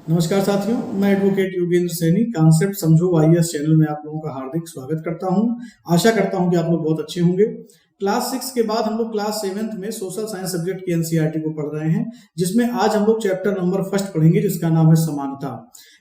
नमस्कार साथियों, मैं एडवोकेट योगेंद्र सैनी कॉन्सेप्ट समझो आईएएस चैनल में आप लोगों का हार्दिक स्वागत करता हूं। आशा करता हूं कि आप लोग बहुत अच्छे होंगे। क्लास 6 के बाद हम लोग क्लास 7th में सोशल साइंस सब्जेक्ट की एनसीईआरटी को पढ़ रहे हैं, जिसमें आज हम लोग चैप्टर नंबर फर्स्ट पढ़ेंगे, जिसका नाम है समानता।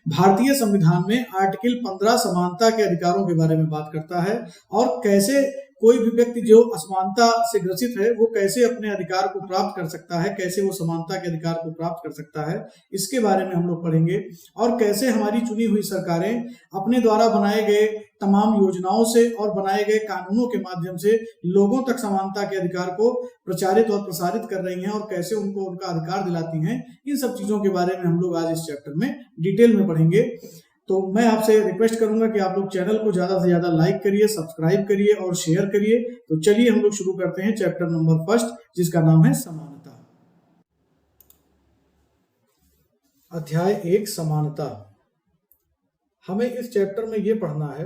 भारतीय संविधान में आर्टिकल 15 समानता के अधिकारों के बारे में बात करता है और कैसे कोई भी व्यक्ति जो असमानता से ग्रसित है वो कैसे अपने अधिकार को प्राप्त कर सकता है, कैसे वो समानता के अधिकार को प्राप्त कर सकता है, इसके बारे में हम लोग पढ़ेंगे। और कैसे हमारी चुनी हुई सरकारें अपने द्वारा बनाए गए तमाम योजनाओं से और बनाए गए कानूनों के माध्यम से लोगों तक समानता के अधिकार को प्रचारित और प्रसारित कर रही हैं और कैसे उनको उनका अधिकार दिलाती हैं। इन सब चीजों के बारे में हम लोग आज इस चैप्टर में डिटेल में पढ़ेंगे। तो मैं आपसे रिक्वेस्ट करूंगा कि आप लोग चैनल को ज्यादा से ज्यादा लाइक करिए, सब्सक्राइब करिए और शेयर करिए। तो चलिए हम लोग शुरू करते हैं चैप्टर नंबर फर्स्ट, जिसका नाम है समानता। अध्याय 1 समानता। हमें इस चैप्टर में यह पढ़ना है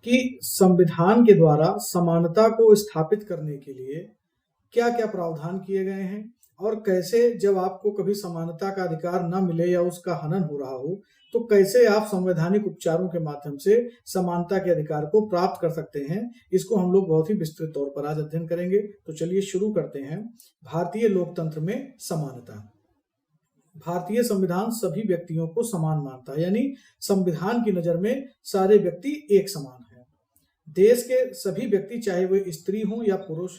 कि संविधान के द्वारा समानता को स्थापित करने के लिए क्या क्या प्रावधान किए गए हैं और कैसे जब आपको कभी समानता का अधिकार न मिले या उसका हनन हो रहा हो तो कैसे आप संवैधानिक उपचारों के माध्यम से समानता के अधिकार को प्राप्त कर सकते हैं। इसको हम लोग बहुत ही विस्तृत तौर पर आज अध्ययन करेंगे। तो चलिए शुरू करते हैं। भारतीय लोकतंत्र में समानता। भारतीय संविधान सभी व्यक्तियों को समान मानता है, यानी संविधान की नजर में सारे व्यक्ति एक समान हैं। देश के सभी व्यक्ति, चाहे वे स्त्री हों या पुरुष,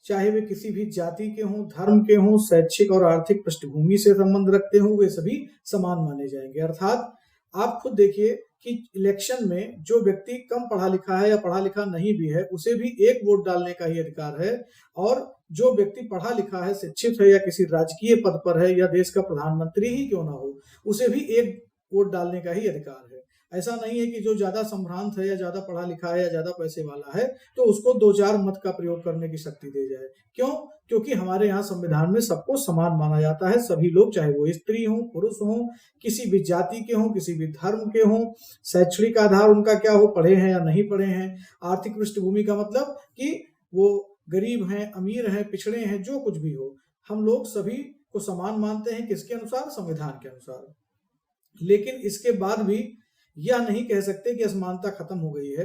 चाहे वे किसी भी जाति के हों, धर्म के हों, शैक्षिक और आर्थिक पृष्ठभूमि से संबंध रखते हों, वे सभी समान माने जाएंगे। अर्थात आप खुद देखिए कि इलेक्शन में जो व्यक्ति कम पढ़ा लिखा है या पढ़ा लिखा नहीं भी है, उसे भी एक वोट डालने का ही अधिकार है, और जो व्यक्ति पढ़ा लिखा है, शिक्षित है या किसी राजकीय पद पर है या देश का प्रधानमंत्री ही क्यों ना हो, उसे भी एक वोट डालने का ही अधिकार है। ऐसा नहीं है कि जो ज्यादा संभ्रांत है या ज्यादा पढ़ा लिखा है या ज्यादा पैसे वाला है तो उसको 2-4 मत का प्रयोग करने की शक्ति दे जाए। क्यों? क्योंकि हमारे यहाँ संविधान में सबको समान माना जाता है। सभी लोग, चाहे वो स्त्री हो, पुरुष हो, किसी भी जाति के हों, किसी भी धर्म के हों, शैक्षणिक आधार उनका क्या हो, पढ़े हैं या नहीं पढ़े हैं, आर्थिक पृष्ठभूमि का मतलब कि वो गरीब हैं, अमीर हैं, पिछड़े हैं, जो कुछ भी हो, हम लोग सभी को समान मानते हैं। किसके अनुसार? संविधान के अनुसार। लेकिन इसके बाद भी यह नहीं कह सकते कि असमानता खत्म हो गई है।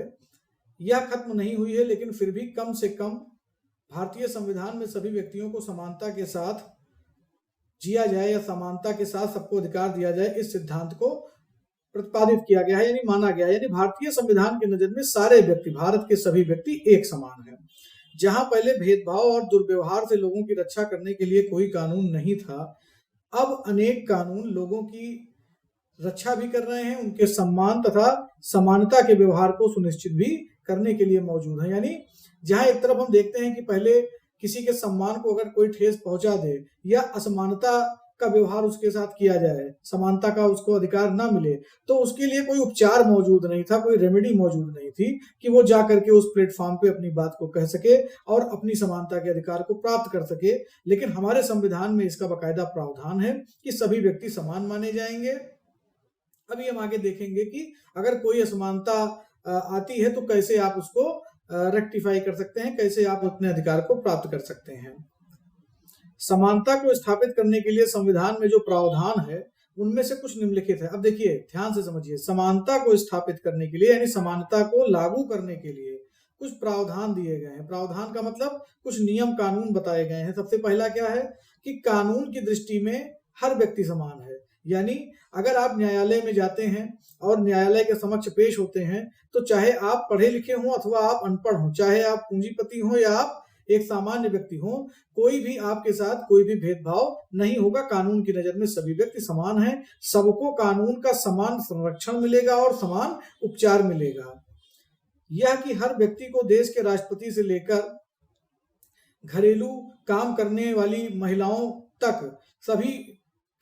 यह खत्म नहीं हुई है, लेकिन फिर भी कम से कम भारतीय संविधान में सभी व्यक्तियों को समानता के साथ जिया जाए या समानता के साथ सबको अधिकार दिया जाए, इस सिद्धांत को प्रतिपादित किया गया है, यानी माना गया है। यानी भारतीय संविधान की नजर में सारे व्यक्ति, भारत के सभी व्यक्ति एक समान हैं। जहां पहले भेदभाव और दुर्व्यवहार से लोगों की रक्षा करने के लिए कोई कानून नहीं था, अब अनेक कानून लोगों की रक्षा भी कर रहे हैं, उनके सम्मान तथा समानता के व्यवहार को सुनिश्चित भी करने के लिए मौजूद है। यानी जहां एक तरफ हम देखते हैं कि पहले किसी के सम्मान को अगर कोई ठेस पहुंचा दे या असमानता का व्यवहार उसके साथ किया जाए, समानता का उसको अधिकार ना मिले, तो उसके लिए कोई उपचार मौजूद नहीं था, कोई रेमेडी मौजूद नहीं थी कि वो जा करके उस प्लेटफॉर्म पे अपनी बात को कह सके और अपनी समानता के अधिकार को प्राप्त कर सके। लेकिन हमारे संविधान में इसका बाकायदा प्रावधान है कि सभी व्यक्ति समान माने जाएंगे। अभी हम आगे देखेंगे कि अगर कोई असमानता आती है तो कैसे आप उसको रेक्टिफाई कर सकते हैं, कैसे आप अपने अधिकार को प्राप्त कर सकते हैं। समानता को स्थापित करने के लिए संविधान में जो प्रावधान है उनमें से कुछ निम्नलिखित है। अब देखिए, ध्यान से समझिए। समानता को स्थापित करने के लिए, यानी समानता को लागू करने के लिए कुछ प्रावधान दिए गए हैं। प्रावधान का मतलब कुछ नियम कानून बताए गए हैं। सबसे पहला क्या है कि कानून की दृष्टि में हर व्यक्ति समान है। यानी अगर आप न्यायालय में जाते हैं और न्यायालय के समक्ष पेश होते हैं तो चाहे आप पढ़े लिखे हों अथवा आप अनपढ़ हों, चाहे आप पूंजीपति हों या आप एक सामान्य व्यक्ति हों, कोई भी आपके साथ कोई भी भेदभाव नहीं होगा। कानून की नजर में सभी व्यक्ति समान हैं। सबको कानून का समान संरक्षण मिलेगा और समान उपचार मिलेगा। यह कि हर व्यक्ति को देश के राष्ट्रपति से लेकर घरेलू काम करने वाली महिलाओं तक सभी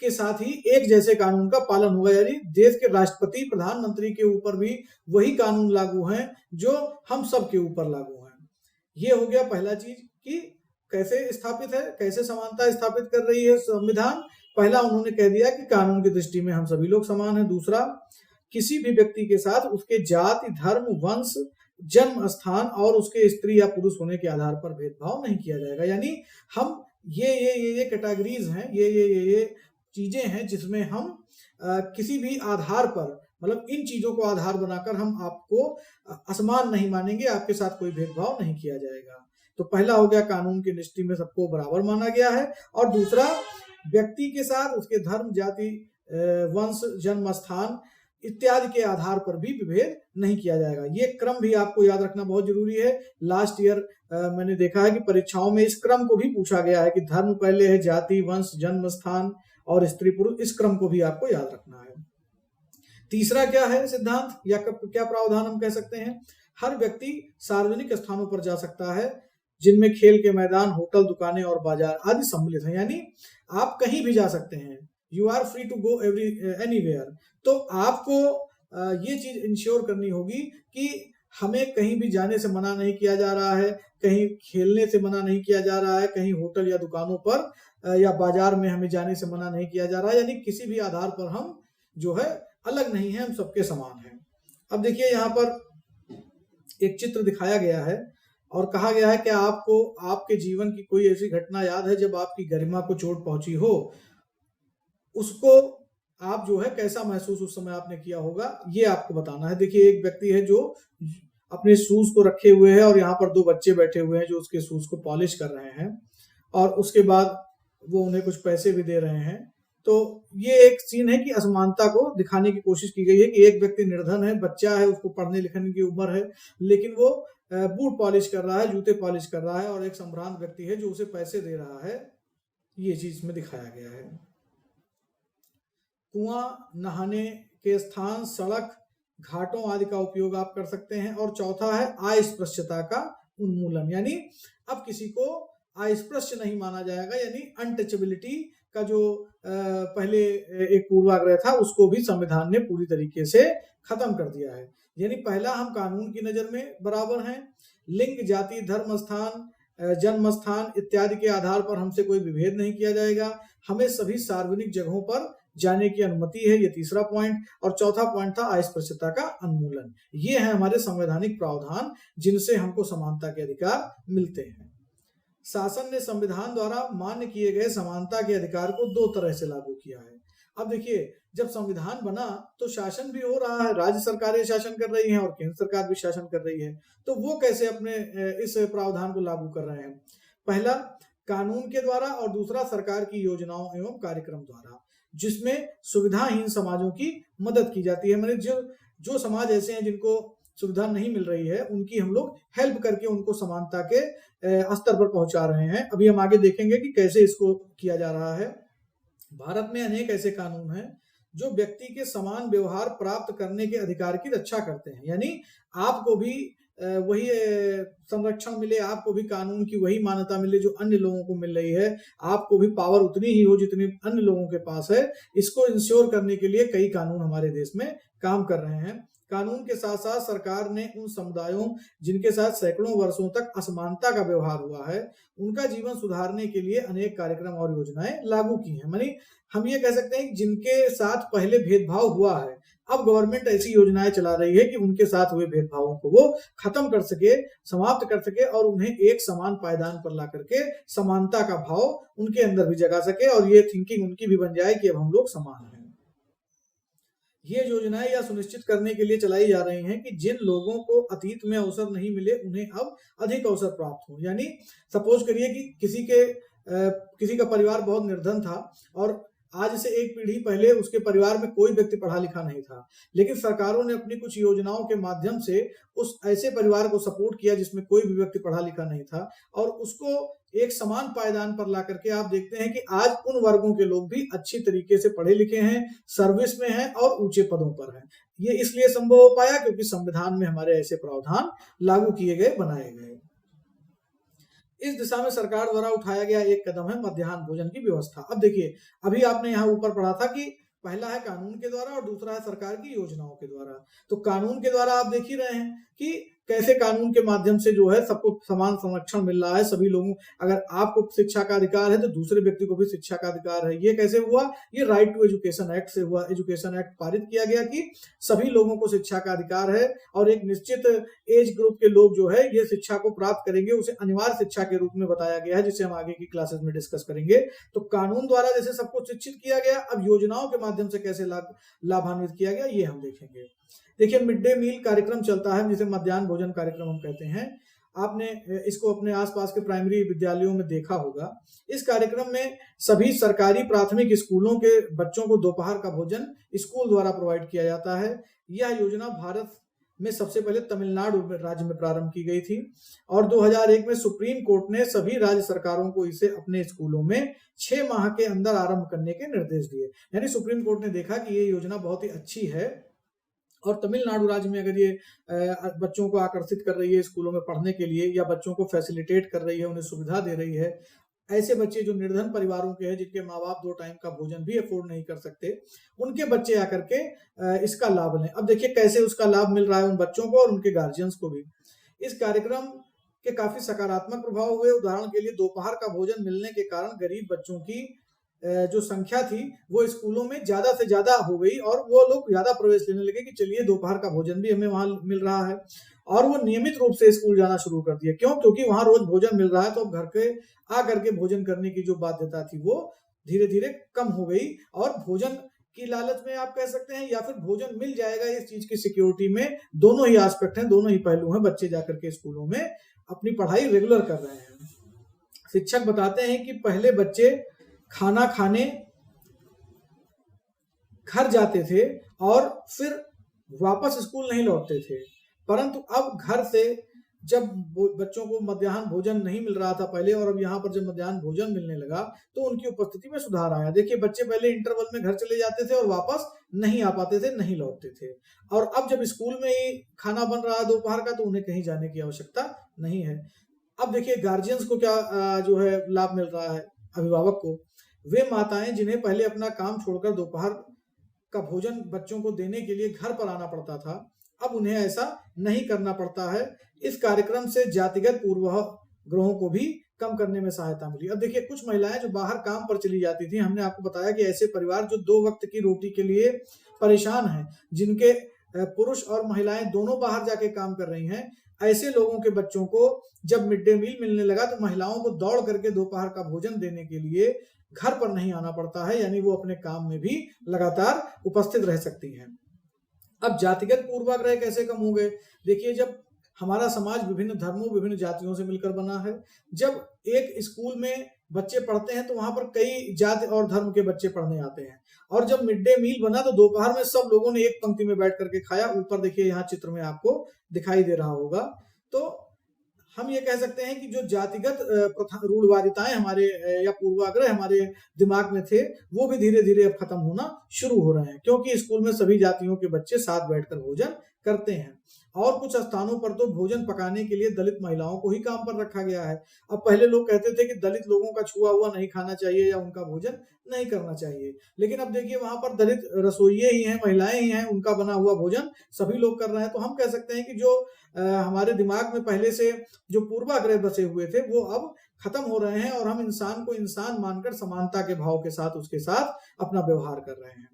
के साथ ही एक जैसे कानून का पालन होगा। यानी देश के राष्ट्रपति, प्रधानमंत्री के ऊपर भी वही कानून लागू हैं जो हम सब के ऊपर लागू हैं। ये हो गया पहला चीज कि कैसे स्थापित है, कैसे समानता स्थापित कर रही है संविधान। पहला उन्होंने कह दिया कि कानून की दृष्टि में हम सभी लोग समान हैं। दूसरा, किसी भी व्यक्ति के साथ उसके जाति, धर्म, वंश, जन्म स्थान और उसके स्त्री या पुरुष होने के आधार पर भेदभाव नहीं किया जाएगा। यानी हम ये कैटेगरीज हैं, ये चीजें हैं जिसमें हम किसी भी आधार पर, मतलब इन चीजों को आधार बनाकर हम आपको असमान नहीं मानेंगे, आपके साथ कोई भेदभाव नहीं किया जाएगा। तो पहला हो गया कानून की दृष्टि में सबको बराबर माना गया है, और दूसरा व्यक्ति के साथ उसके धर्म, जाति, वंश, जन्म स्थान इत्यादि के आधार पर भी विभेद नहीं किया जाएगा। ये क्रम भी आपको याद रखना बहुत जरूरी है। लास्ट ईयर मैंने देखा है कि परीक्षाओं में इस क्रम को भी पूछा गया है कि धर्म पहले है, जाति, वंश, जन्म स्थान और स्त्री पुरुष, इस क्रम को भी आपको याद रखना है। तीसरा क्या है सिद्धांत या क्या प्रावधान हम कह सकते हैं? हर व्यक्ति सार्वजनिक स्थानों पर जा सकता है जिनमें खेल के मैदान, होटल, दुकानें और बाजार आदि सम्मिलित हैं। यानी आप कहीं भी जा सकते हैं, you are free to go anywhere. तो आपको ये चीज इंश्योर करनी होगी कि हमें कहीं भी जाने से मना नहीं किया जा रहा है, कहीं खेलने से मना नहीं किया जा रहा है, कहीं होटल या दुकानों पर या बाजार में हमें जाने से मना नहीं किया जा रहा है। यानी किसी भी आधार पर हम जो है अलग नहीं है, हम सबके समान हैं। अब देखिए यहाँ पर एक चित्र दिखाया गया है और कहा गया है कि आपको आपके जीवन की कोई ऐसी घटना याद है जब आपकी गरिमा को चोट पहुंची हो, उसको आप जो है कैसा महसूस उस समय आपने किया होगा, ये आपको बताना है। देखिए एक व्यक्ति है जो अपने शूज को रखे हुए है और यहाँ पर दो बच्चे बैठे हुए हैं जो उसके शूज को पॉलिश कर रहे हैं और उसके बाद वो उन्हें कुछ पैसे भी दे रहे हैं। तो ये एक सीन है कि असमानता को दिखाने की कोशिश की गई है कि एक व्यक्ति निर्धन है, बच्चा है, उसको पढ़ने लिखने की उम्र है, लेकिन वो बूट पॉलिश कर रहा है, जूते पॉलिश कर रहा है, और एक संभ्रांत व्यक्ति है जो उसे पैसे दे रहा है। ये चीज में दिखाया गया है। कुआं, नहाने के स्थान, सड़क, घाटों आदि का उपयोग आप कर सकते हैं। और चौथा है अस्पृश्यता का उन्मूलन, यानी अब किसी को अस्पृश्य नहीं माना जाएगा, यानी अनटचेबिलिटी का जो पहले एक पूर्वाग्रह था उसको भी संविधान ने पूरी तरीके से खत्म कर दिया है। यानी पहला, हम कानून की नजर में बराबर हैं। लिंग, जाति, धर्म, स्थान, जन्म स्थान इत्यादि के आधार पर हमसे कोई विभेद नहीं किया जाएगा। हमें सभी सार्वजनिक जगहों पर जाने की अनुमति है, ये तीसरा पॉइंट। और चौथा पॉइंट था अस्पृश्यता का उन्मूलन। ये है हमारे संवैधानिक प्रावधान जिनसे हमको समानता के अधिकार मिलते हैं। शासन ने संविधान द्वारा मान्य किए गए समानता के अधिकार को दो तरह से लागू किया है। अब देखिए, जब संविधान बना तो शासन भी हो रहा है, राज्य सरकारें शासन कर रही हैं और केंद्र सरकार भी शासन कर रही है। तो वो कैसे अपने इस प्रावधान को लागू कर रहे हैं? पहला, कानून के द्वारा, और दूसरा सरकार की योजनाओं एवं कार्यक्रम द्वारा, जिसमें सुविधाहीन समाजों की मदद की जाती है। मतलब जो समाज ऐसे हैं जिनको सुविधा नहीं मिल रही है, उनकी हम लोग हेल्प करके उनको समानता के स्तर पर पहुंचा रहे हैं। अभी हम आगे देखेंगे कि कैसे इसको किया जा रहा है। भारत में अनेक ऐसे कानून हैं जो व्यक्ति के समान व्यवहार प्राप्त करने के अधिकार की रक्षा करते हैं। यानी आपको भी वही संरक्षण मिले, आपको भी कानून की वही मान्यता मिले जो अन्य लोगों को मिल रही है, आपको भी पावर उतनी ही हो जितनी अन्य लोगों के पास है। इसको इंश्योर करने के लिए कई कानून हमारे देश में काम कर रहे हैं। कानून के साथ साथ सरकार ने उन समुदायों जिनके साथ सैकड़ों वर्षों तक असमानता का व्यवहार हुआ है, उनका जीवन सुधारने के लिए अनेक कार्यक्रम और योजनाएं लागू की हैं। मानी हम ये कह सकते हैं कि जिनके साथ पहले भेदभाव हुआ है, अब गवर्नमेंट ऐसी योजनाएं चला रही है कि उनके साथ हुए भेदभावों को वो खत्म कर सके, समाप्त कर सके और उन्हें एक समान पायदान पर ला करके समानता का भाव उनके अंदर भी जगा सके और ये थिंकिंग उनकी भी बन जाए कि अब हम लोग समान हैं। ये योजनाएं यह सुनिश्चित करने के लिए चलाई जा रही हैं कि जिन लोगों को अतीत में अवसर नहीं मिले उन्हें अब अधिक अवसर प्राप्त हो। यानी सपोज करिए कि किसी का परिवार बहुत निर्धन था और आज से एक पीढ़ी पहले उसके परिवार में कोई व्यक्ति पढ़ा लिखा नहीं था, लेकिन सरकारों ने अपनी कुछ योजनाओं के माध्यम से उस ऐसे परिवार को सपोर्ट किया जिसमें कोई भी व्यक्ति पढ़ा लिखा नहीं था और उसको एक समान पायदान पर ला करके आप देखते हैं कि आज उन वर्गों के लोग भी अच्छी तरीके से पढ़े लिखे हैं, सर्विस में हैं और ऊंचे पदों पर हैं। ये इसलिए संभव हो पाया क्योंकि संविधान में हमारे ऐसे प्रावधान लागू किए गए, बनाए गए। इस दिशा में सरकार द्वारा उठाया गया एक कदम है मध्याह्न भोजन की व्यवस्था। अब देखिए, अभी आपने यहाँ ऊपर पढ़ा था कि पहला है कानून के द्वारा और दूसरा है सरकार की योजनाओं के द्वारा। तो कानून के द्वारा आप देख ही रहे हैं कि कैसे कानून के माध्यम से जो है सबको समान संरक्षण मिल रहा है, सभी लोगों, अगर आपको शिक्षा का अधिकार है तो दूसरे व्यक्ति को भी शिक्षा का अधिकार है। ये कैसे हुआ? ये राइट टू एजुकेशन एक्ट से हुआ। एजुकेशन एक्ट पारित किया गया कि सभी लोगों को शिक्षा का अधिकार है और एक निश्चित एज ग्रुप के लोग जो है ये शिक्षा को प्राप्त करेंगे, उसे अनिवार्य शिक्षा के रूप में बताया गया है, जिसे हम आगे की क्लासेस में डिस्कस करेंगे। तो कानून द्वारा जैसे सबको शिक्षित किया गया, अब योजनाओं के माध्यम से कैसे लाभान्वित किया गया ये हम देखेंगे। देखिए, मिड डे मील कार्यक्रम चलता है, जिसे मध्याह्न भोजन कार्यक्रम हम कहते हैं। आपने इसको अपने आसपास के प्राइमरी विद्यालयों में देखा होगा। इस कार्यक्रम में सभी सरकारी प्राथमिक स्कूलों के बच्चों को दोपहर का भोजन स्कूल द्वारा प्रोवाइड किया जाता है। यह योजना भारत में सबसे पहले तमिलनाडु राज्य में प्रारंभ की गई थी और 2001 में सुप्रीम कोर्ट ने सभी राज्य सरकारों को इसे अपने स्कूलों में 6 माह के अंदर आरंभ करने के निर्देश दिए। यानी सुप्रीम कोर्ट ने देखा कि ये योजना बहुत ही अच्छी है और तमिलनाडु राज्य में अगर ये बच्चों को आकर्षित कर रही है स्कूलों में पढ़ने के लिए, या बच्चों को फैसिलिटेट कर रही है, उन्हें सुविधा दे रही है, ऐसे बच्चे जो निर्धन परिवारों के हैं, जिनके माँ बाप 2 टाइम का भोजन भी अफोर्ड नहीं कर सकते, उनके बच्चे आकर के इसका लाभ लें। अब देखिए कैसे उसका लाभ मिल रहा है उन बच्चों को और उनके गार्जियंस को भी। इस कार्यक्रम के काफी सकारात्मक प्रभाव हुए। उदाहरण के लिए दोपहर का भोजन मिलने के कारण गरीब बच्चों की जो संख्या थी वो स्कूलों में ज्यादा से ज्यादा हो गई और वो लोग ज्यादा प्रवेश लेने लगे कि चलिए दोपहर का भोजन भी हमें वहां मिल रहा है, और वो नियमित रूप से स्कूल जाना शुरू कर दिया। क्यों? क्योंकि वहां रोज भोजन मिल रहा है, तो घर के आकर के भोजन करने की जो बाध्यता थी वो धीरे धीरे कम हो गई। और भोजन की लालच में आप कह सकते हैं, या फिर भोजन मिल जाएगा इस चीज की सिक्योरिटी में, दोनों ही एस्पेक्ट हैं, दोनों ही पहलू हैं। बच्चे जाकर के स्कूलों में अपनी पढ़ाई रेगुलर कर रहे हैं। शिक्षक बताते हैं कि पहले बच्चे खाना खाने घर जाते थे और फिर वापस स्कूल नहीं लौटते थे, परंतु अब घर से जब बच्चों को मध्याह्न भोजन नहीं मिल रहा था पहले, और अब यहाँ पर जब मध्याह्न भोजन मिलने लगा तो उनकी उपस्थिति में सुधार आया। देखिए, बच्चे पहले इंटरवल में घर चले जाते थे और वापस नहीं आ पाते थे, नहीं लौटते थे, और अब जब स्कूल में ही खाना बन रहा है दोपहर का, तो उन्हें कहीं जाने की आवश्यकता नहीं है। अब देखिए गार्जियंस को क्या जो है लाभ मिल रहा है, अभिभावक को। वे माताएं जिन्हें पहले अपना काम छोड़कर दोपहर का भोजन बच्चों को देने के लिए घर पर आना पड़ता था, अब उन्हें ऐसा नहीं करना पड़ता है। इस कार्यक्रम से जातिगत पूर्वाग्रहों को भी कम करने में सहायता मिली। अब देखिए, कुछ महिलाएं जो बाहर काम पर चली जाती थी, हमने आपको बताया कि ऐसे परिवार जो 2 वक्त की रोटी के लिए परेशान हैं, जिनके पुरुष और महिलाएं दोनों बाहर जाके काम कर रही हैं, ऐसे लोगों के बच्चों को जब मिड डे मील मिलने लगा तो महिलाओं को दौड़ करके दोपहर का भोजन देने के लिए घर पर नहीं आना पड़ता है, यानी वो अपने काम में भी लगातार उपस्थित रह सकती हैं। अब जातिगत पूर्वाग्रह कैसे कम हो गए? देखिए, जब हमारा समाज विभिन्न धर्मों, विभिन्न जातियों से मिलकर बना है, जब एक स्कूल में बच्चे पढ़ते हैं तो वहां पर कई जाति और धर्म के बच्चे पढ़ने आते हैं, और जब मिड डे मील बना तो दोपहर में सब लोगों ने एक पंक्ति में बैठ करके खाया। ऊपर देखिए, यहाँ चित्र में आपको दिखाई दे रहा होगा। तो हम ये कह सकते हैं कि जो जातिगत रूढ़वादिताएं हमारे या पूर्वाग्रह हमारे दिमाग में थे, वो भी धीरे धीरे अब खत्म होना शुरू हो रहे हैं, क्योंकि स्कूल में सभी जातियों के बच्चे साथ बैठकर भोजन करते हैं। और कुछ स्थानों पर तो भोजन पकाने के लिए दलित महिलाओं को ही काम पर रखा गया है। अब पहले लोग कहते थे कि दलित लोगों का छुआ हुआ नहीं खाना चाहिए या उनका भोजन नहीं करना चाहिए, लेकिन अब देखिए वहां पर दलित रसोइये ही हैं, महिलाएं ही हैं, उनका बना हुआ भोजन सभी लोग कर रहे हैं। तो हम कह सकते हैं कि जो हमारे दिमाग में पहले से जो पूर्वाग्रह बसे हुए थे वो अब खत्म हो रहे हैं, और हम इंसान को इंसान मानकर समानता के भाव के साथ उसके साथ अपना व्यवहार कर रहे हैं।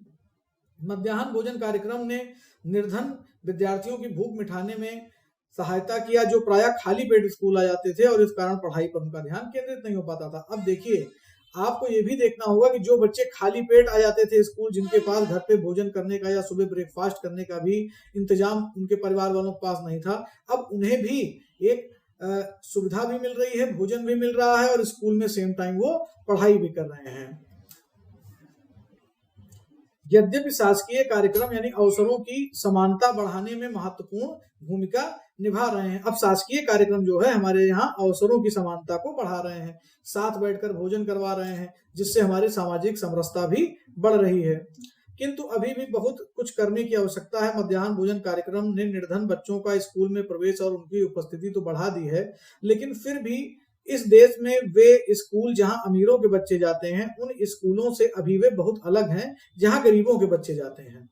मध्याह्न भोजन कार्यक्रम ने निर्धन विद्यार्थियों की भूख मिटाने में सहायता किया, जो प्रायः खाली पेट स्कूल आ जाते थे और इस कारण पढ़ाई पर उनका ध्यान केंद्रित नहीं हो पाता था। अब देखिए, आपको ये भी देखना होगा कि जो बच्चे खाली पेट आ जाते थे स्कूल, जिनके पास घर पे भोजन करने का या सुबह ब्रेकफास्ट करने का भी इंतजाम उनके परिवार वालों के पास नहीं था, अब उन्हें भी एक सुविधा भी मिल रही है, भोजन भी मिल रहा है, और स्कूल में सेम टाइम वो पढ़ाई भी कर रहे हैं। यद्यपि शासकीय कार्यक्रम यानी अवसरों की समानता बढ़ाने में महत्वपूर्ण भूमिका निभा रहे हैं। अब शासकीय कार्यक्रम जो है हमारे यहाँ अवसरों की समानता को बढ़ा रहे हैं, साथ बैठकर भोजन करवा रहे हैं, जिससे हमारी सामाजिक समरसता भी बढ़ रही है। किंतु अभी भी बहुत कुछ करने की आवश्यकता है। मध्याह्न भोजन कार्यक्रम ने निर्धन बच्चों का स्कूल में प्रवेश और उनकी उपस्थिति तो बढ़ा दी है, लेकिन फिर भी इस देश में वे स्कूल जहां अमीरों के बच्चे जाते हैं, उन स्कूलों से अभी वे बहुत अलग हैं जहां गरीबों के बच्चे जाते हैं।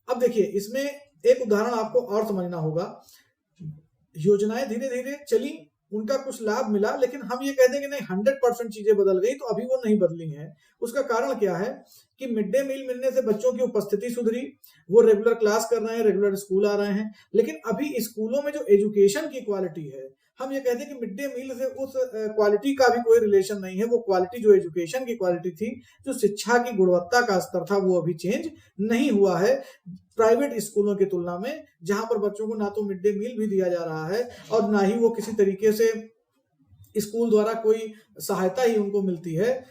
अब देखिए, इसमें एक उदाहरण आपको और समझना होगा। योजनाएं धीरे धीरे चली, उनका कुछ लाभ मिला, लेकिन हम ये कहते हैं कि नहीं 100% चीजें बदल गई, तो अभी वो नहीं बदली हैं। उसका कारण क्या है कि मिड डे मील मिलने से बच्चों की उपस्थिति सुधरी, वो रेगुलर क्लास कर रहे हैं, रेगुलर स्कूल आ रहे हैं, लेकिन अभी स्कूलों में जो एजुकेशन की क्वालिटी है, हम ये कहते हैं कि मिड डे मील से उस क्वालिटी का भी कोई रिलेशन नहीं है। वो क्वालिटी जो एजुकेशन की क्वालिटी थी, जो शिक्षा की गुणवत्ता का स्तर था, वो अभी चेंज नहीं हुआ है प्राइवेट स्कूलों की तुलना में, जहां पर बच्चों को ना तो मिड डे मील भी दिया जा रहा है और ना ही वो किसी तरीके से स्कूल द्वारा कोई सहायता ही उनको मिलती है।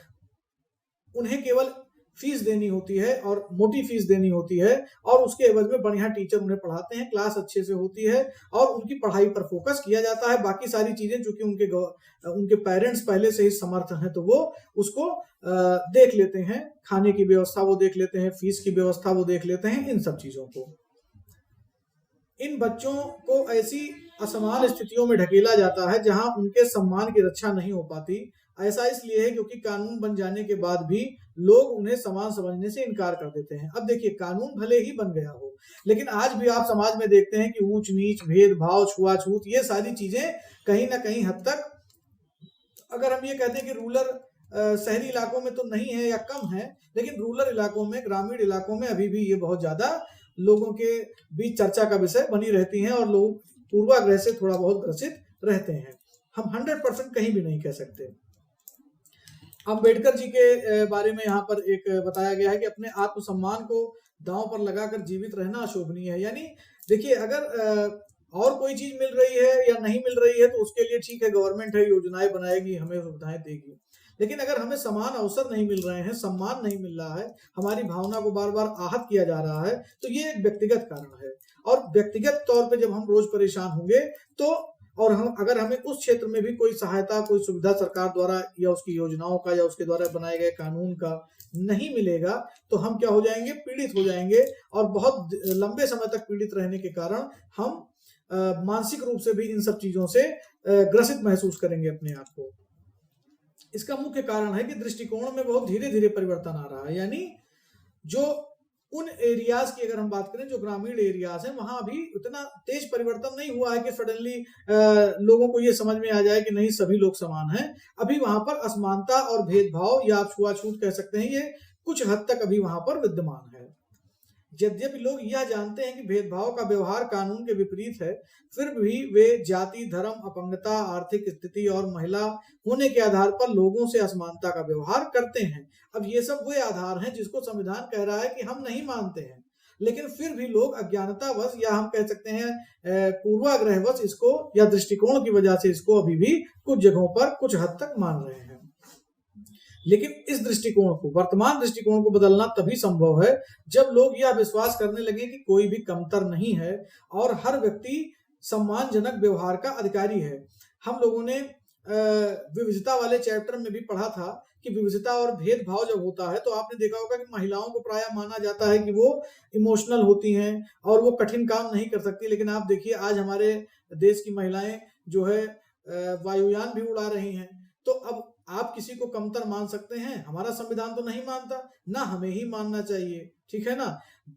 उन्हें केवल फीस देनी होती है और मोटी फीस देनी होती है, और उसके एवज में बढ़िया टीचर उन्हें पढ़ाते हैं, क्लास अच्छे से होती है और उनकी पढ़ाई पर फोकस किया जाता है। बाकी सारी चीजें चूंकि उनके पेरेंट्स पहले से ही समर्थ हैं, तो वो उसको देख लेते हैं, खाने की व्यवस्था वो देख लेते हैं, फीस की व्यवस्था वो देख लेते हैं, इन सब चीजों को। इन बच्चों को ऐसी असमान स्थितियों में ढकेला जाता है जहां उनके सम्मान की रक्षा नहीं हो पाती। ऐसा इसलिए है क्योंकि कानून बन जाने के बाद भी लोग उन्हें समान समझने से इनकार कर देते हैं। अब देखिए, कानून भले ही बन गया हो, लेकिन आज भी आप समाज में देखते हैं कि ऊंच नीच, भेदभाव, छुआछूत, ये सारी चीजें कहीं ना कहीं हद तक, अगर हम ये कहते हैं कि रूरल शहरी इलाकों में तो नहीं है या कम है, लेकिन रूरल इलाकों में, ग्रामीण इलाकों में अभी भी ये बहुत ज्यादा लोगों के बीच चर्चा का विषय बनी रहती हैं और लोग पूर्वाग्रह से थोड़ा बहुत ग्रसित रहते हैं। हम 100% कहीं भी नहीं कह सकते। अम्बेडकर जी के बारे में यहाँ पर एक बताया गया है कि अपने आत्मसम्मान को दांव पर लगाकर जीवित रहना अशोभनीय है। यानी देखिए, अगर और कोई चीज मिल रही है या नहीं मिल रही है तो उसके लिए ठीक है, गवर्नमेंट है, योजनाएं बनाएगी, हमें सुविधाएं देगी, लेकिन अगर हमें समान अवसर नहीं मिल रहे हैं, सम्मान नहीं मिल रहा है, हमारी भावना को बार बार आहत किया जा रहा है, तो ये एक व्यक्तिगत कारण है। और व्यक्तिगत तौर पे जब हम रोज परेशान होंगे, तो और हम अगर हमें उस क्षेत्र में भी कोई सहायता, कोई सुविधा सरकार द्वारा या उसकी योजनाओं का या उसके द्वारा बनाए गए कानून का नहीं मिलेगा, तो हम क्या हो जाएंगे, पीड़ित हो जाएंगे, और बहुत लंबे समय तक पीड़ित रहने के कारण हम मानसिक रूप से भी इन सब चीजों से ग्रसित महसूस करेंगे अपने आप को। इसका मुख्य कारण है कि दृष्टिकोण में बहुत धीरे धीरे परिवर्तन आ रहा है। यानी जो उन एरियाज की अगर हम बात करें, जो ग्रामीण एरियाज हैं, वहां अभी उतना तेज परिवर्तन नहीं हुआ है कि सडनली लोगों को ये समझ में आ जाए कि नहीं सभी लोग समान हैं। अभी वहां पर असमानता और भेदभाव या आप छुआछूत कह सकते हैं, ये कुछ हद तक अभी वहां पर विद्यमान है। यद्यपि लोग यह जानते हैं कि भेदभाव का व्यवहार कानून के विपरीत है, फिर भी वे जाति, धर्म, अपंगता, आर्थिक स्थिति और महिला होने के आधार पर लोगों से असमानता का व्यवहार करते हैं। अब ये सब वे आधार हैं जिसको संविधान कह रहा है कि हम नहीं मानते हैं, लेकिन फिर भी लोग अज्ञानतावश या हम कह सकते हैं पूर्वाग्रहवश इसको या दृष्टिकोण की वजह से इसको अभी भी कुछ जगहों पर कुछ हद तक मान रहे हैं। लेकिन इस दृष्टिकोण को, वर्तमान दृष्टिकोण को बदलना तभी संभव है जब लोग यह विश्वास करने लगे कि कोई भी कमतर नहीं है और हर व्यक्ति सम्मानजनक व्यवहार का अधिकारी है। हम लोगों ने विविधता वाले चैप्टर में भी पढ़ा था कि विविधता और भेदभाव जब होता है तो आपने देखा होगा कि महिलाओं को प्रायः माना जाता है कि वो इमोशनल होती हैं और वो कठिन काम नहीं कर सकती, लेकिन आप देखिए आज हमारे देश की महिलाएं जो है वायुयान भी उड़ा रही हैं। तो अब आप किसी को कमतर मान सकते हैं? हमारा संविधान तो नहीं मानता, ना हमें ही मानना चाहिए, ठीक है ना।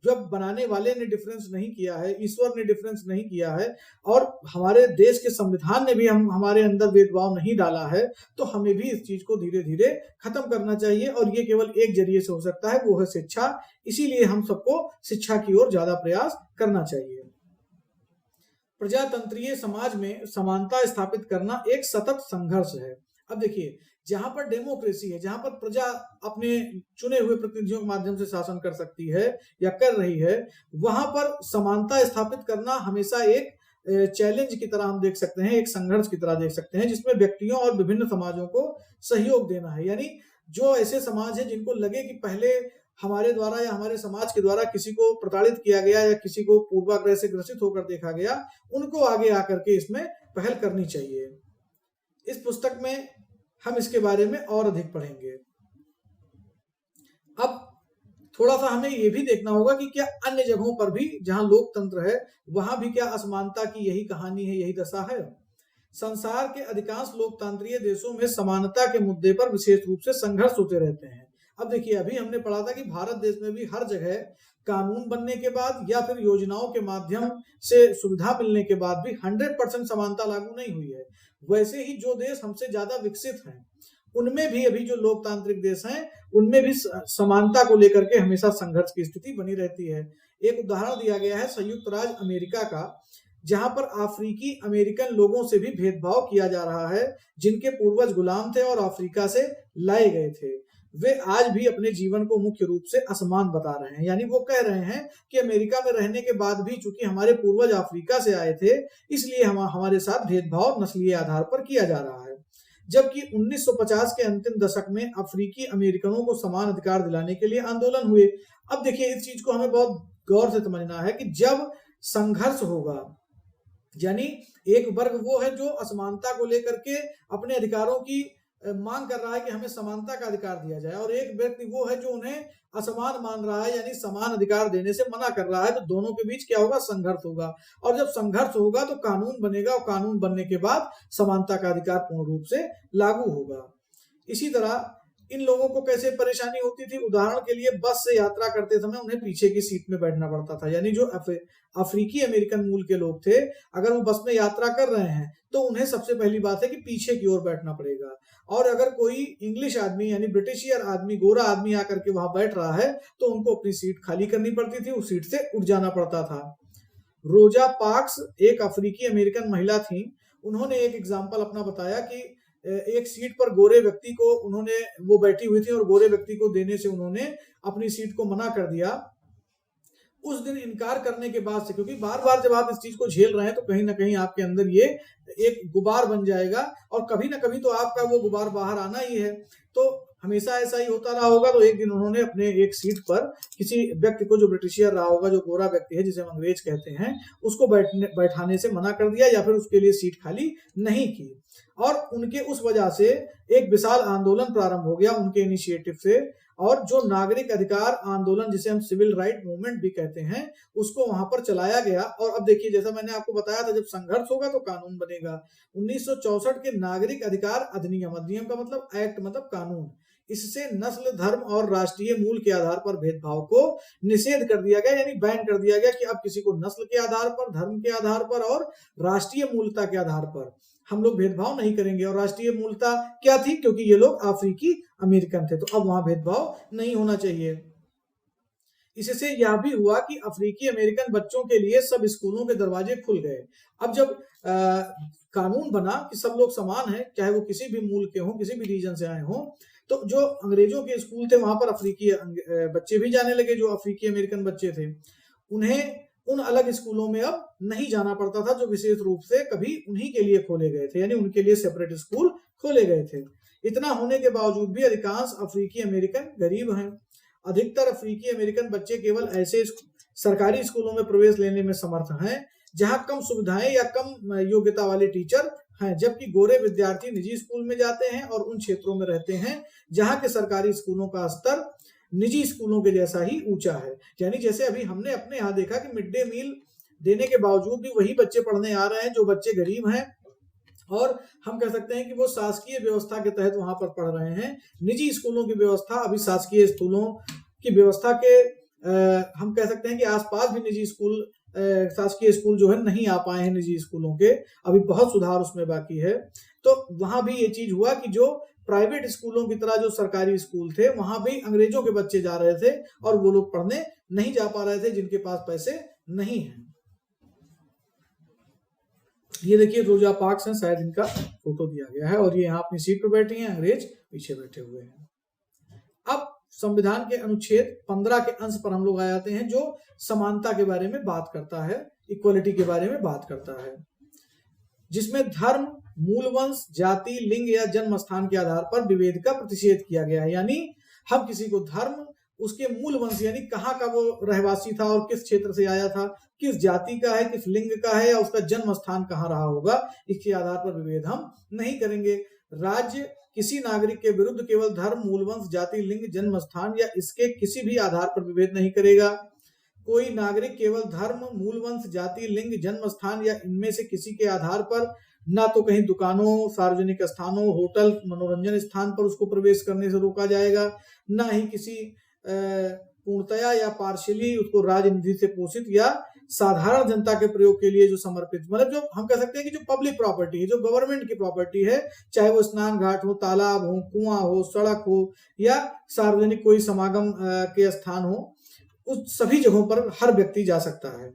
जब बनाने वाले ने डिफरेंस नहीं किया है, ईश्वर ने डिफरेंस नहीं किया है और हमारे देश के संविधान ने भी हमारे अंदर भेदभाव नहीं डाला है, तो हमें भी इस चीज को धीरे धीरे खत्म करना चाहिए। और ये केवल एक जरिए से हो सकता है, वो है शिक्षा। इसीलिए हम सबको शिक्षा की ओर ज्यादा प्रयास करना चाहिए। प्रजातंत्रीय समाज में समानता स्थापित करना एक सतत संघर्ष है। अब देखिए, जहां पर डेमोक्रेसी है, जहां पर प्रजा अपने चुने हुए प्रतिनिधियों के माध्यम से शासन कर सकती है या कर रही है, वहां पर समानता स्थापित करना हमेशा एक चैलेंज की तरह हम देख सकते हैं, एक संघर्ष की तरह देख सकते हैं, जिसमें व्यक्तियों और विभिन्न समाजों को सहयोग देना है। यानी जो ऐसे समाज है जिनको लगे कि पहले हमारे द्वारा या हमारे समाज के द्वारा किसी को प्रताड़ित किया गया या किसी को पूर्वाग्रह से ग्रसित होकर देखा गया, उनको आगे आकर के इसमें पहल करनी चाहिए। इस पुस्तक में हम इसके बारे में और अधिक पढ़ेंगे। अब थोड़ा सा हमें ये भी देखना होगा कि क्या अन्य जगहों पर भी जहां लोकतंत्र है, वहां भी क्या असमानता की यही कहानी है, यही दशा है। संसार के अधिकांश लोकतांत्रिक देशों में समानता के मुद्दे पर विशेष रूप से संघर्ष होते रहते हैं। अब देखिए, अभी हमने पढ़ा था कि भारत देश में भी हर जगह कानून बनने के बाद या फिर योजनाओं के माध्यम से सुविधा मिलने के बाद भी 100% समानता लागू नहीं हुई है। वैसे ही जो देश हमसे ज्यादा विकसित हैं, उनमें भी अभी जो लोकतांत्रिक देश हैं, उनमें भी समानता को लेकर के हमेशा संघर्ष की स्थिति बनी रहती है। एक उदाहरण दिया गया है संयुक्त राज्य अमेरिका का, जहां पर अफ्रीकी अमेरिकन लोगों से भी भेदभाव किया जा रहा है, जिनके पूर्वज गुलाम थे और अफ्रीका से लाए गए थे। वे आज भी अपने जीवन को मुख्य रूप से असमान बता रहे हैं। यानी वो कह रहे हैं कि अमेरिका में रहने के बाद भी चूंकि हमारे पूर्वज अफ्रीका से आए थे, इसलिए हमारे साथ भेदभाव नस्लीय आधार पर किया जा रहा है। जबकि 1950 के अंतिम दशक में अफ्रीकी अमेरिकनों को समान अधिकार दिलाने के लिए आंदोलन हुए। अब देखिए, इस चीज को हमें बहुत गौर से समझना है कि जब संघर्ष होगा, यानी एक वर्ग वो है जो असमानता को लेकर के अपने अधिकारों की मांग कर रहा है कि हमें समानता का अधिकार दिया जाए, और एक व्यक्ति वो है जो उन्हें असमान मान रहा है, यानी समान अधिकार देने से मना कर रहा है। तो दोनों के बीच क्या होगा? संघर्ष होगा, और जब संघर्ष होगा तो कानून बनेगा, और कानून बनने के बाद समानता का अधिकार पूर्ण रूप से लागू होगा। इसी तरह इन लोगों को कैसे परेशानी होती थी? उदाहरण के लिए बस से यात्रा करते समय उन्हें पीछे की सीट में बैठना पड़ता था। यानी जो अफ्रीकी अमेरिकन मूल के लोग थे, अगर वो बस में यात्रा कर रहे हैं तो उन्हें सबसे पहली बात है कि पीछे की ओर बैठना पड़ेगा, और अगर कोई इंग्लिश आदमी यानी ब्रिटिशियर आदमी, गोरा आदमी आकर के वहां बैठ रहा है तो उनको अपनी सीट खाली करनी पड़ती थी, उस सीट से उठ जाना पड़ता था। रोजा पार्क्स एक अफ्रीकी अमेरिकन महिला थी। उन्होंने एक एग्जाम्पल अपना बताया कि एक सीट पर गोरे व्यक्ति को वो बैठी हुई थी और गोरे व्यक्ति को देने से उन्होंने अपनी सीट को मना कर दिया। उस दिन इनकार करने के बाद से, क्योंकि बार बार जब आप इस चीज को झेल रहे हैं तो कहीं ना कहीं आपके अंदर ये एक गुबार बन जाएगा, और कभी ना कभी तो आपका वो गुबार बाहर आना ही है। तो हमेशा ऐसा ही होता रहा होगा। तो एक दिन उन्होंने अपने एक सीट पर किसी व्यक्ति को, जो ब्रिटिशियर रहा होगा, जो गोरा व्यक्ति है जिसे हम अंग्रेज कहते हैं, उसको बैठाने से मना कर दिया या फिर उसके लिए सीट खाली नहीं की, और उनके उस वजह से एक विशाल आंदोलन प्रारंभ हो गया उनके इनिशिएटिव से। और जो नागरिक अधिकार आंदोलन, जिसे हम सिविल राइट मूवमेंट भी कहते हैं, उसको वहां पर चलाया गया। और अब देखिए, जैसा मैंने आपको बताया था, जब संघर्ष होगा तो कानून बनेगा। 1964 के नागरिक अधिकार अधिनियम, अधिनियम का मतलब एक्ट, मतलब कानून, इससे नस्ल, धर्म और राष्ट्रीय मूल के आधार पर भेदभाव को निषेध कर दिया गया, यानी बैन कर दिया गया कि अब किसी को नस्ल के आधार पर, धर्म के आधार पर और राष्ट्रीय मूलता के आधार पर हम लोग भेदभाव नहीं करेंगे। और राष्ट्रीय मूलता क्या थी? क्योंकि ये लोग अफ्रीकी अमेरिकन थे, तो अब वहां भेदभाव नहीं होना चाहिए। इससे यह भी हुआ कि अफ्रीकी अमेरिकन बच्चों के लिए सब स्कूलों के दरवाजे खुल गए। अब जब कानून बना कि सब लोग समान हैं, चाहे वो किसी भी मूल के हों, किसी भी रीजन से आए हों, तो जो अंग्रेजों के स्कूल थे वहां पर अफ्रीकी बच्चे भी जाने लगे। जो अफ्रीकी अमेरिकन बच्चे थे, उन्हें उन अलग स्कूलों में अब नहीं जाना पड़ता था, जो विशेष रूप से कभी उन्हीं के लिए खोले गए थे, यानी उनके लिए सेपरेट स्कूल खोले गए थे। इतना होने के बावजूद भी अधिकांश अफ्रीकी अमेरिकन गरीब हैं। अधिकतर अफ्रीकी अमेरिकन बच्चे केवल ऐसे सरकारी स्कूलों में प्रवेश लेने में समर्थ हैं जहां कम सुविधाएं या कम योग्यता वाले टीचर हैं, जबकि गोरे विद्यार्थी निजी स्कूल में जाते हैं और उन क्षेत्रों में रहते हैं जहां के सरकारी स्कूलों का स्तर निजी स्कूलों के जैसा ही ऊंचा है। यानी जैसे अभी हमने अपने यहाँ देखा कि मिड डे मील देने के बावजूद भी वही बच्चे पढ़ने आ रहे हैं जो बच्चे गरीब हैं, और हम कह सकते हैं कि वो शासकीय व्यवस्था के तहत वहां पर पढ़ रहे हैं। निजी स्कूलों की व्यवस्था अभी शासकीय स्कूलों की व्यवस्था के हम कह सकते हैं कि आसपास भी निजी स्कूल, शासकीय स्कूल जो है नहीं आ पाए हैं निजी स्कूलों के, अभी बहुत सुधार उसमें बाकी है। तो वहां भी ये चीज हुआ कि जो प्राइवेट स्कूलों की तरह जो सरकारी स्कूल थे, वहां भी अंग्रेजों के बच्चे जा रहे थे और वो लोग पढ़ने नहीं जा पा रहे थे जिनके पास पैसे नहीं हैं। ये देखिए रोजा पार्क्स हैं, शायद इनका फोटो दिया गया है, और ये यहाँ अपनी सीट पर बैठी हैं, अंग्रेज पीछे बैठे हुए हैं। अब संविधान के अनुच्छेद 15 के अंश पर हम लोग आ जाते हैं, जो समानता के बारे में बात करता है, इक्वलिटी के बारे में बात करता है, जिसमें धर्म, मूल वंश, जाति, लिंग या जन्म स्थान के आधार पर विभेद का प्रतिषेध किया गया है। यानी हम किसी को धर्म, उसके मूल वंश यानी कहाँ का वो रहवासी था और किस क्षेत्र से आया था, किस जाति का है, किस लिंग का है, या उसका जन्म स्थान कहाँ रहा होगा, इसके आधार पर विभेद हम नहीं करेंगे। राज्य किसी नागरिक के विरुद्ध केवल धर्म, मूल वंश, जाति, लिंग, जन्म स्थान या इसके किसी भी आधार पर विभेद नहीं करेगा। कोई नागरिक केवल धर्म, मूल वंश, जाति, लिंग, जन्म स्थान या इनमें से किसी के आधार पर ना तो कहीं दुकानों, सार्वजनिक स्थानों, होटल, मनोरंजन स्थान पर उसको प्रवेश करने से रोका जाएगा, ना ही किसी पूर्णतया या पार्शियली उसको राजनिधि से पोषित या साधारण जनता के प्रयोग के लिए जो समर्पित, मतलब जो हम कह सकते हैं कि जो पब्लिक प्रॉपर्टी है, जो गवर्नमेंट की प्रॉपर्टी है, चाहे वो स्नान घाट हो, तालाब हो, कुआं हो, सड़क हो या सार्वजनिक कोई समागम के स्थान हो, उस सभी जगहों पर हर व्यक्ति जा सकता है।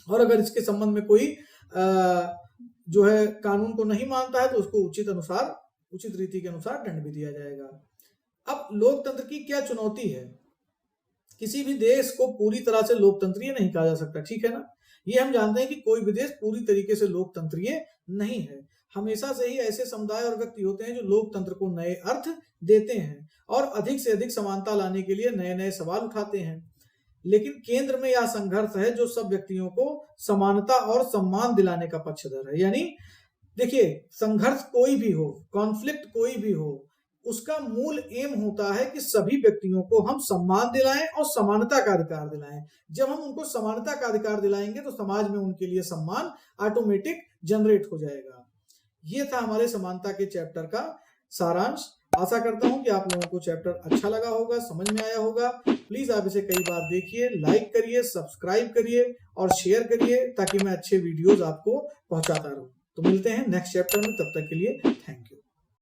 और अगर इसके संबंध में कोई जो है कानून को नहीं मानता है तो उसको उचित रीति के अनुसार दंड भी दिया जाएगा। अब लोकतंत्र की क्या चुनौती है? किसी भी देश को पूरी तरह से लोकतंत्रीय नहीं कहा जा सकता, ठीक है ना। ये हम जानते हैं कि कोई भी देश पूरी तरीके से लोकतंत्रीय नहीं है। हमेशा से ही ऐसे समुदाय और व्यक्ति होते हैं जो लोकतंत्र को नए अर्थ देते हैं और अधिक से अधिक समानता लाने के लिए नए नए सवाल उठाते हैं। लेकिन केंद्र में यह संघर्ष है जो सब व्यक्तियों को समानता और सम्मान दिलाने का पक्षधर है। यानी देखिए, संघर्ष कोई भी हो, कॉन्फ्लिक्ट कोई भी हो, उसका मूल एम होता है कि सभी व्यक्तियों को हम सम्मान दिलाएं और समानता का अधिकार दिलाएं। जब हम उनको समानता का अधिकार दिलाएंगे तो समाज में उनके लिए सम्मान ऑटोमेटिक जनरेट हो जाएगा। ये था हमारे समानता के चैप्टर का सारांश। आशा करता हूं कि आप लोगों को चैप्टर अच्छा लगा होगा, समझ में आया होगा। प्लीज आप इसे कई बार देखिए, लाइक करिए, सब्सक्राइब करिए और शेयर करिए ताकि मैं अच्छे वीडियोस आपको पहुंचाता रहूं। तो मिलते हैं नेक्स्ट चैप्टर में, तब तक के लिए थैंक यू।